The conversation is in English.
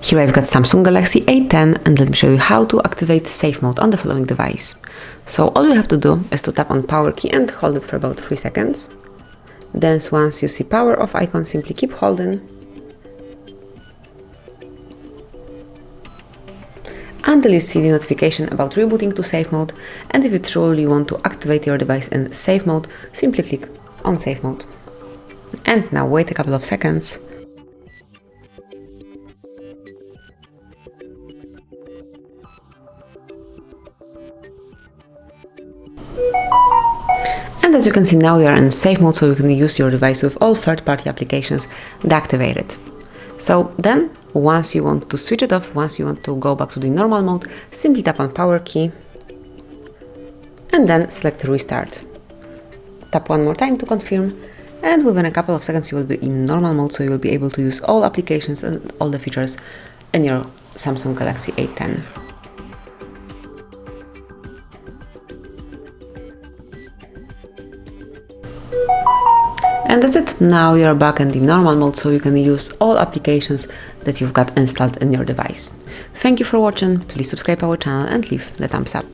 Here I've got Samsung Galaxy A10 and let me show you how to activate safe mode on the following device. So all you have to do is to tap on power key and hold it for about 3 seconds. Then once you see power off icon, simply keep holding until you see the notification about rebooting to safe mode, and if you truly want to activate your device in safe mode, simply click on safe mode. And now wait a couple of seconds. And as you can see, now we are in safe mode, so you can use your device with all third-party applications deactivated. So then, once you want to switch it off, once you want to go back to the normal mode, simply tap on power key and then select restart. Tap one more time to confirm, and within a couple of seconds you will be in normal mode, so you will be able to use all applications and all the features in your Samsung Galaxy A10. And that's it. Now you're back in the normal mode, so you can use all applications that you've got installed in your device. Thank you for watching. Please subscribe our channel and leave the thumbs up.